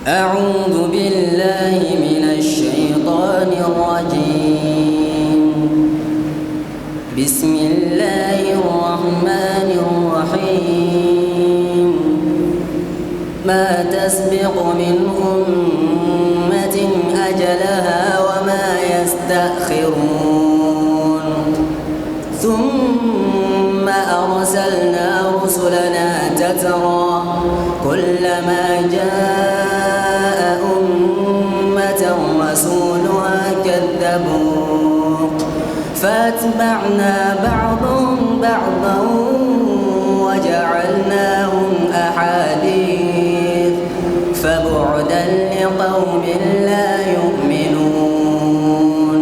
أعوذ بالله من الشيطان الرجيم. بسم الله الرحمن الرحيم. ما تسبق من أمة أجلها وما يستأخرون ثم أرسلنا رسلنا تترى كلما جاء أمة رسولها كذبوه فاتبعنا بعضهم بعضا وجعلناهم أحاديث فبعدا لقوم لا يؤمنون.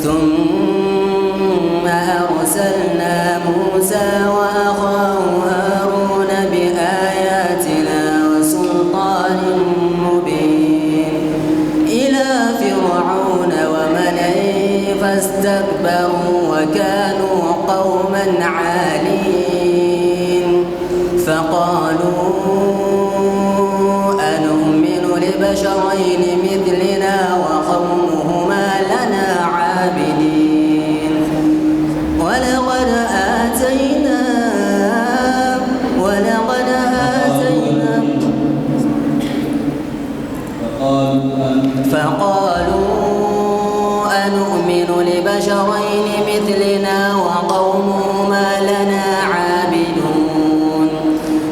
ثم أرسلنا موسى وأخاه هارون بآياتنا وسلطان مبين إلى فرعون وملئه فاستكبروا وكانوا قوما عالين. فقالوا أنؤمن لبشرين مثلنا وقومهما لنا عابدين ولقد آتينا فقالوا أنؤمن لبشرين مثلنا وقومهما لنا عابدون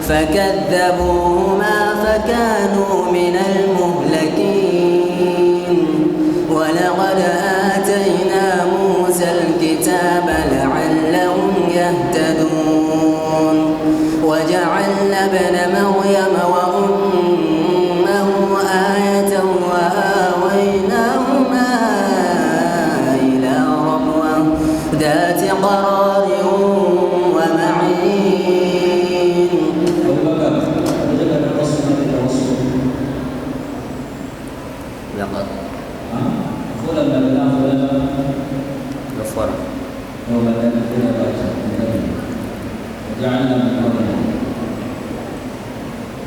فكذبوهما فكانوا من المهلكين. ولقد آتينا موسى الكتاب لعلهم يهتدون وجعلنا ابن مريم وأمه آية وآويناهما إلى ربوة ذات قرار ومعين.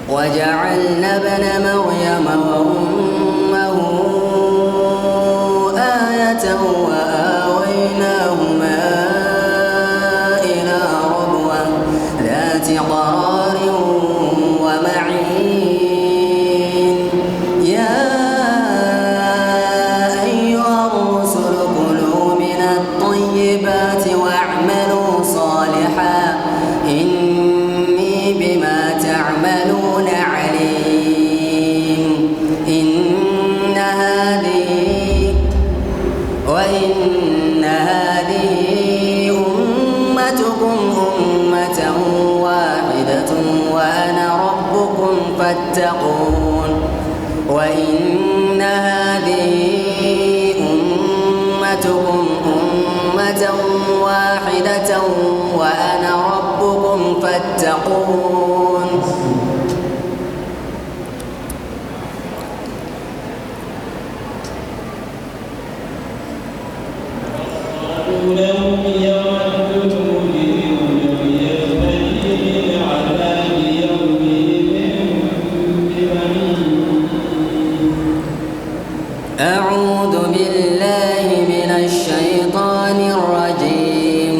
وجعلنا ابن مريم وأمه آية وآويناهما إلى ربوة ذات قرار ومعين. يا أيها الرسل كلوا من الطيبات واعملوا صالحا إني بما تعملون عليم. وإن هذه أمتكم أمة واحدة وأنا ربكم فاتقون. وإن هذه أمتكم أمة واحدة وأنا ربكم فاتقون. أعوذ بالله من الشيطان الرجيم.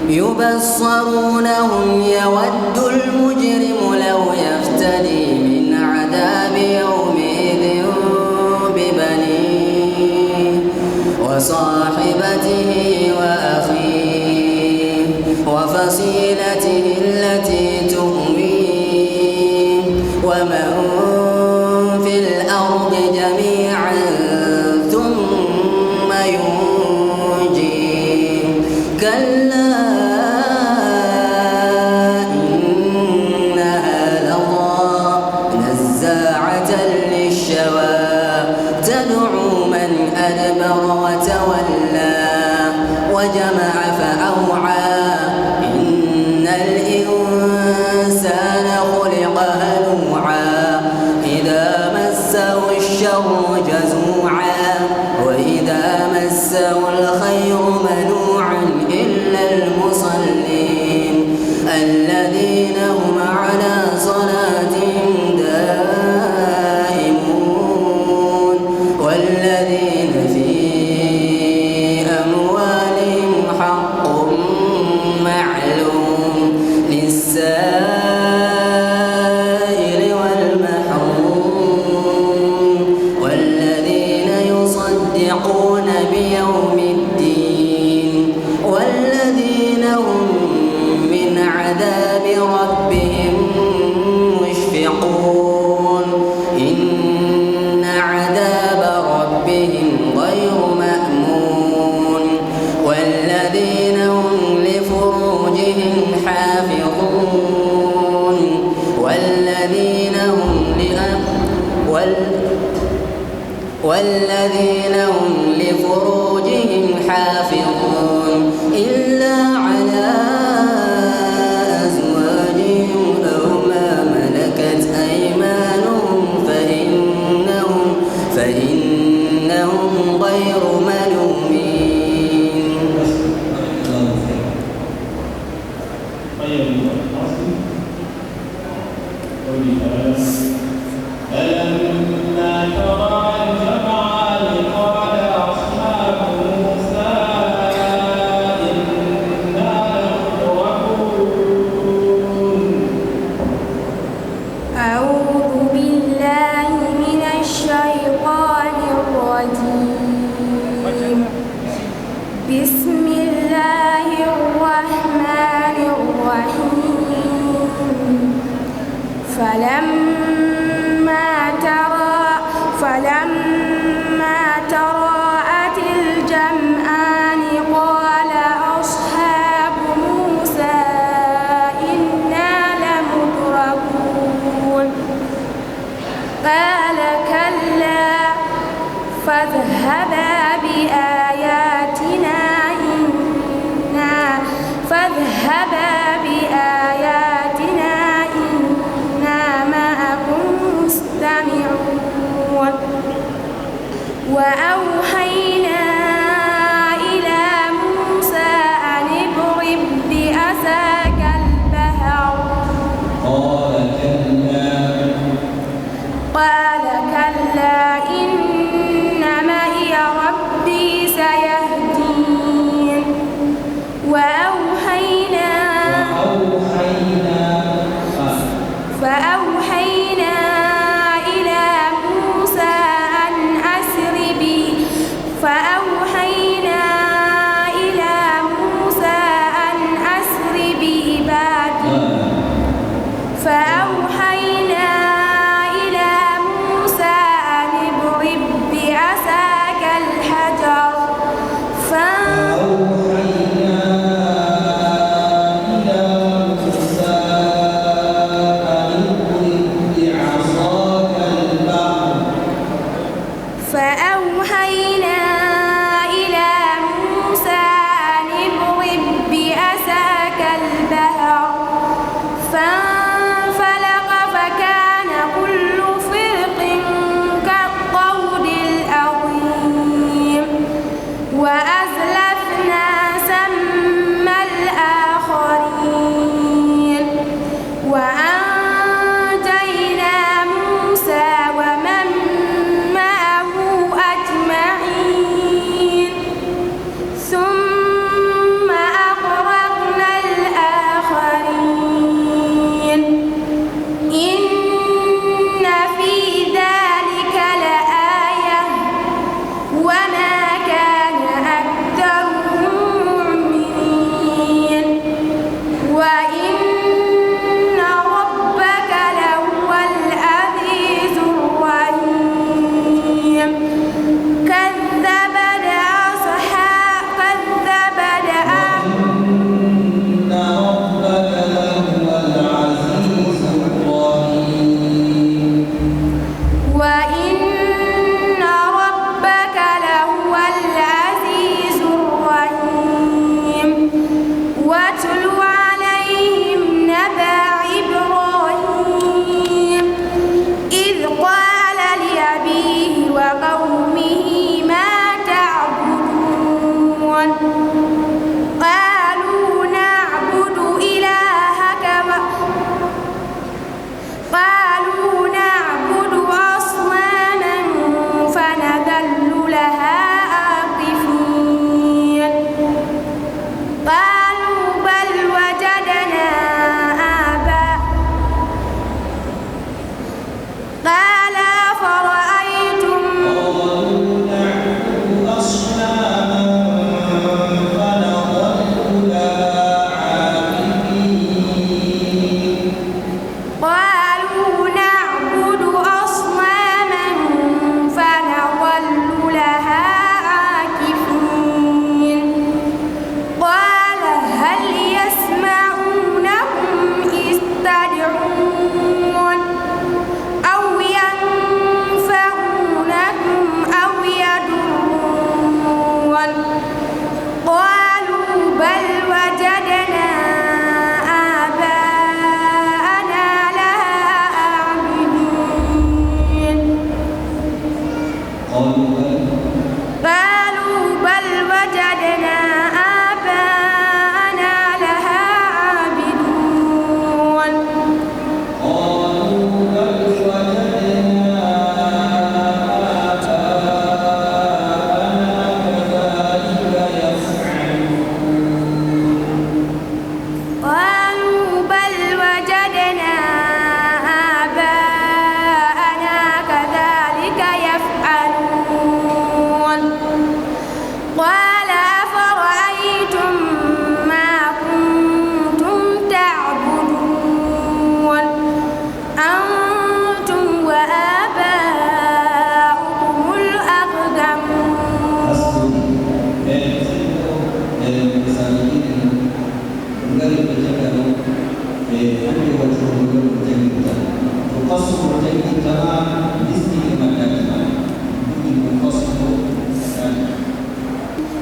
يبصرونهم يود المجرم لو يفتدي من عذاب يومئذ ببنيه وصاحبته وأخيه وفصيلته التي تؤويه ومن في الأرض جميعا ثم ينجيه. كلا إنها لظى نزاعة للشوى تدعو من أدبر وتولى وجمع فأوعى. إن الإنسان خلق هلوعا إذا مسه الشر جزوعا وإذا مسه الخير منوعا إلا المصلين الذين هم على صلاتهم دائمون. والذين هم لفروجهم حافظون إلا على أزواجهم أو ما ملكت أيمانهم فإنهم غير ملومين. فلما ترى الجمعان قال أصحاب موسى إنا لمدركون. أعوذ بالله من الشيطان الرجيم. بسم الله الرحمن الرحيم. فلما تراءت الجمعان قال أصحاب موسى إنا لمدركون. قال كلا فاذهبا بآياتنا إنا معكم مستمعون. وأوحينا إلى موسى أن اضرب بعصاك البحر. قال كلا إن معي ربي سيهدين. فأوحينا إلى موسى أن أسر بعبادي قالوا بل وجدنا آباءنا لها عابدون قالوا بل وجدنا آباءنا كذلك يفعلون قال أفرأيتم ما كنتم تعبدون أنتم وآباؤكم الأقدمون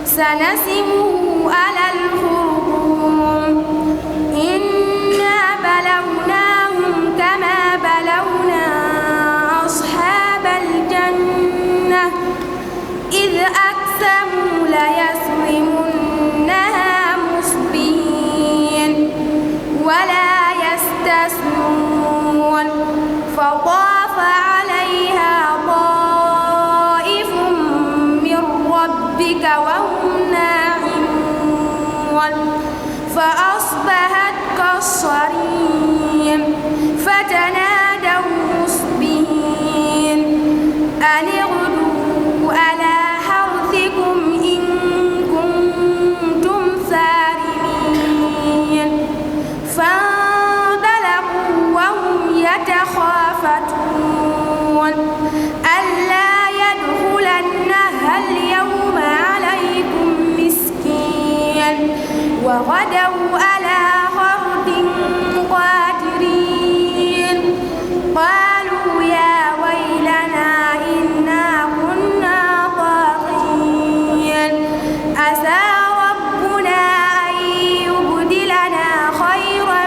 سنسمه على الخرطوم إنا بلوناهم كما بلونا أصحاب الجنة إذ أقسموا ليصرمنها مصبحين ولا يستثنون فطاف عليها طائف من ربك وهم ناعمون فأصبحت كالصريم فتنادوا مصبحين أن اغدوا على حرثكم إن كنتم سارمين فانطلقوا وهم يتخافتون ألا يدخلنها اليوم عليكم مسكين وغدوا على حرد قادرين قالوا يا ويلنا إنا كنا طاغين عسى ربنا أن يبدلنا خيرا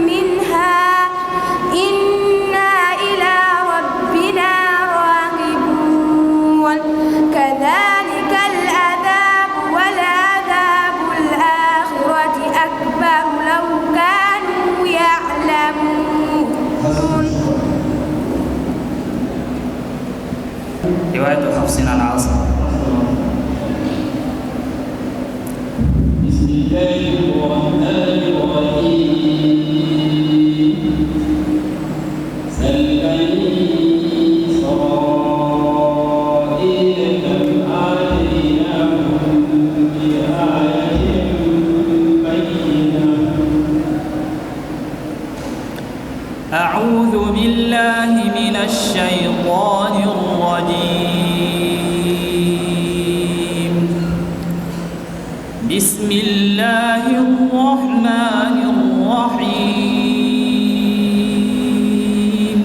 منها إنا إلى ربنا راغبون كذلك العذاب ولعذاب الآخرة أكبر لو كانوا يعلمون رواية حفص عن عاصم. بسم الله الرحمن الرحيم سل بني إسرائيل كم آتيناهم من آية بينة أعوذ بالله من الشيطان الرجيم. بسم الله الرحمن الرحيم.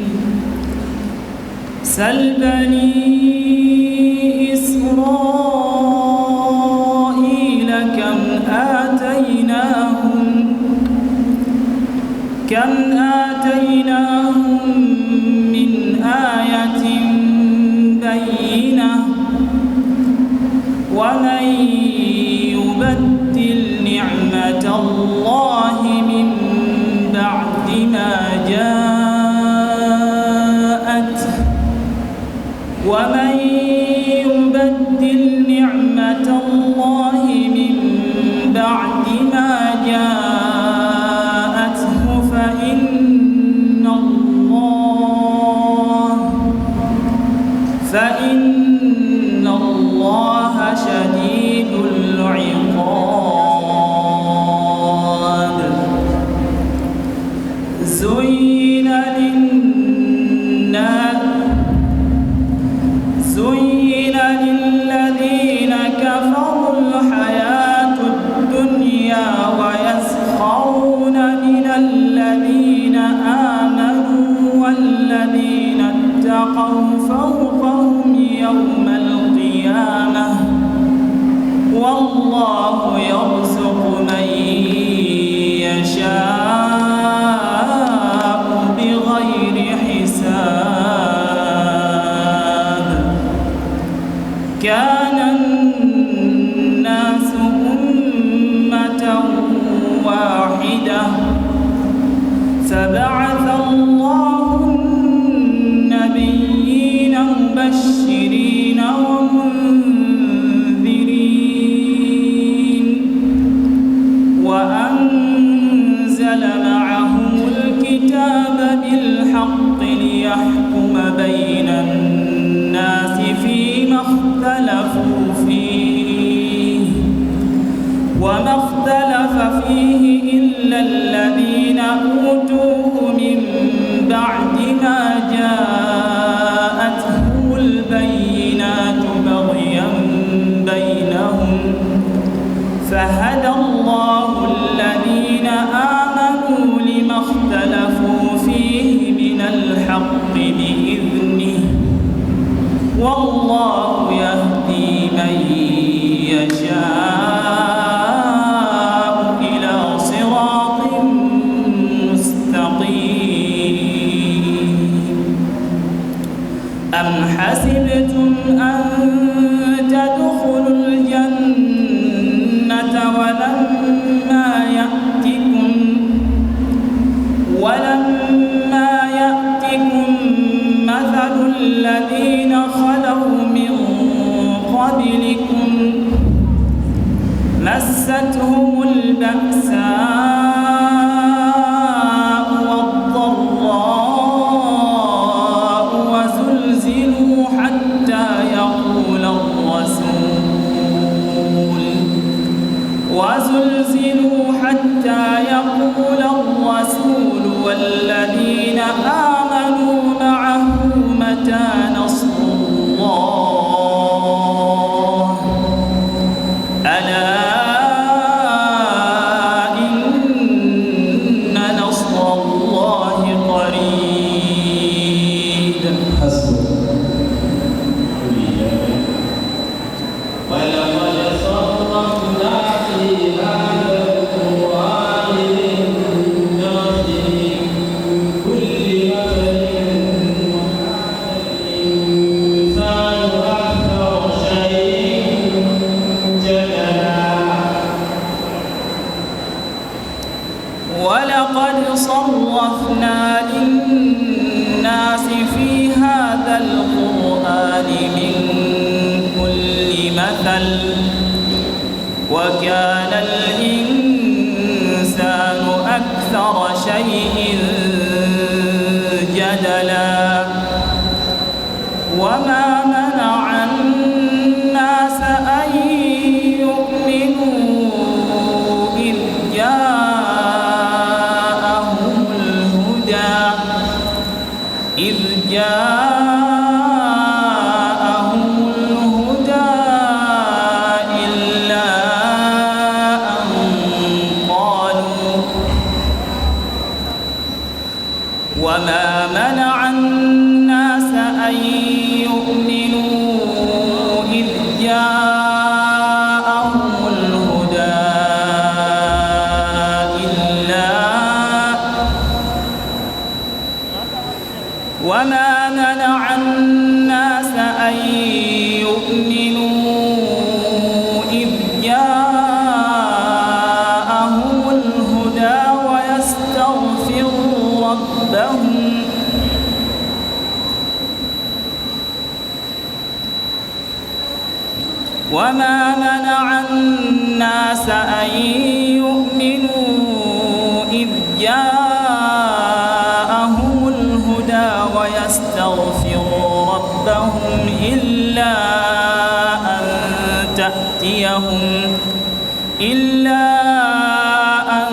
سل بني إسرائيل كم آتيناهم من آية بينة ومن يبدل نعمة الله من بعد ما جاءته ومن يبدل نعمة الله من بعد ما جاءته فإن الله شديد العقاب. زين للذين كفروا الحياة الدنيا ويسخرون من الذين آمنوا والذين اتقوا فوقهم يوم القيامة والله يرزق من يشاء بغير حساب. كان الناس أمة واحدة فبعث الله النبيين مبشرين ومنذرين وأنزل معهم الكتاب بالحق ليحكم بين الناس فيما اختلفوا فيه وما اختلف فيه إلا الذين أوتوه من بعد ما جاءتهم البينات بغيا بينهم فهدى الله الذين آمنوا لما اختلفوا فيه من الحق بإذنه والله يهدي من يشاء إلى صراط مستقيم أم حسبتم أن تدخلوا الجنة ولما يأتكم مثل الذين خلوا من قبلكم مستهم البأساء والضراء وزلزلوا حتى يقول الرسول والذين آمنوا معه متى نصر الله ألا إن نصر الله قريب ولقد صرفنا في هذا القرآن للناس من كل مثل الإنسان أكثر شيء جدلا ولقد صرفنا للناس في هذا القرآن من كل مثل وكان الإنسان أكثر شيء جدلا وما منع الناس أن يؤمنوا إذ جاءهم الهدى إلا أن قالوا وما منع الناس أن يؤمنوا إذ جاءهم الهدى وما منع الناس أن يؤمنوا إذ جاءهم الهدى ويستغفروا ربهم وما منع الناس أن يؤمنوا إذ جاءهم الهدى ويستغفروا ربهم إلا أن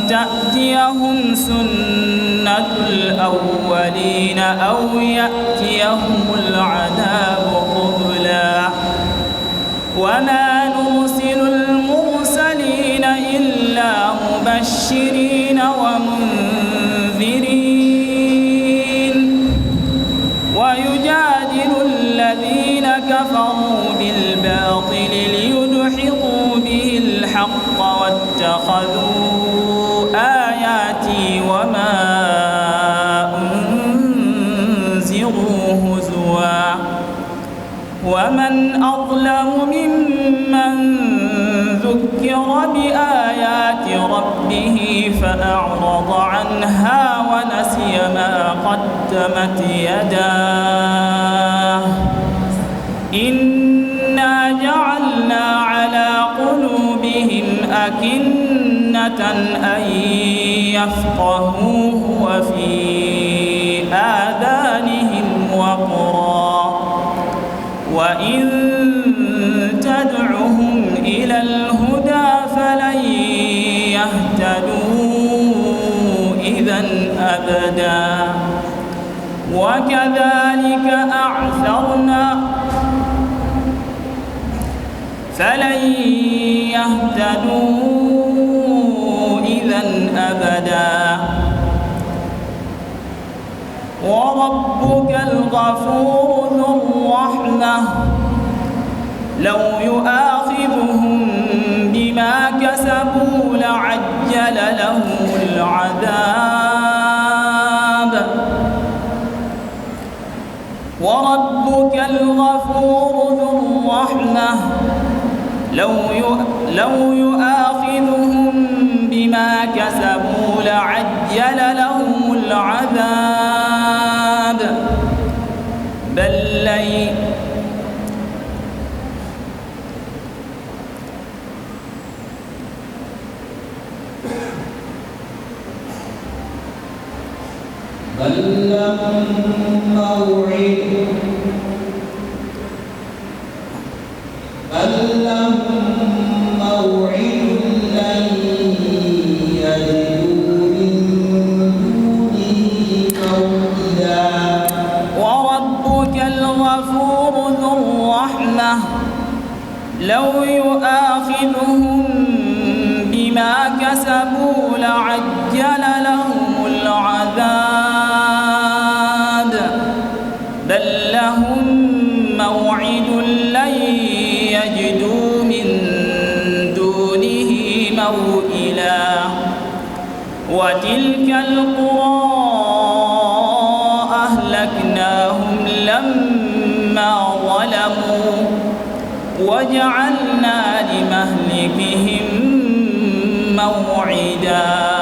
تأتيهم سنة الأولين أو يأتيهم العذاب قبلا وما نرسل المرسلين إلا مبشرين ومنذرين ويجادل الذين كفروا بالباطل ليدحضوا به الحق واتخذوا آياتي وما أنذروا هزوا ومن أظلم ممن ذكر بآيات ربه فأعرض عنها ونسي ما قدمت يداه إنا جعلنا على قلوبهم أكنة أن يفقهوه وفي آذانهم وقرا وإن تدعهم إلى الهدى فلن يهتدوا إذا أبدا وكذلك أعثرنا فلن يهتدوا إذا أبدا وربك الغفور ذو الرحمة لو يؤاخذهم بما كسبوا لعجل لهم العذاب وربك الغفور ذو الرحمة لو يؤاخذهم بما كسبوا لعجل لهم العذاب بل لهم موعد لن يجدوا من دونه موئلا وربك الغفور ذو الرحمة لو يؤاخذهم بما كسبوا لعجل لهم العذاب بل لهم موعد لن يجدوا من دونه موئلا وتلك القرى أهلكناهم لما ظلموا وجعلنا لمهلكهم موعدا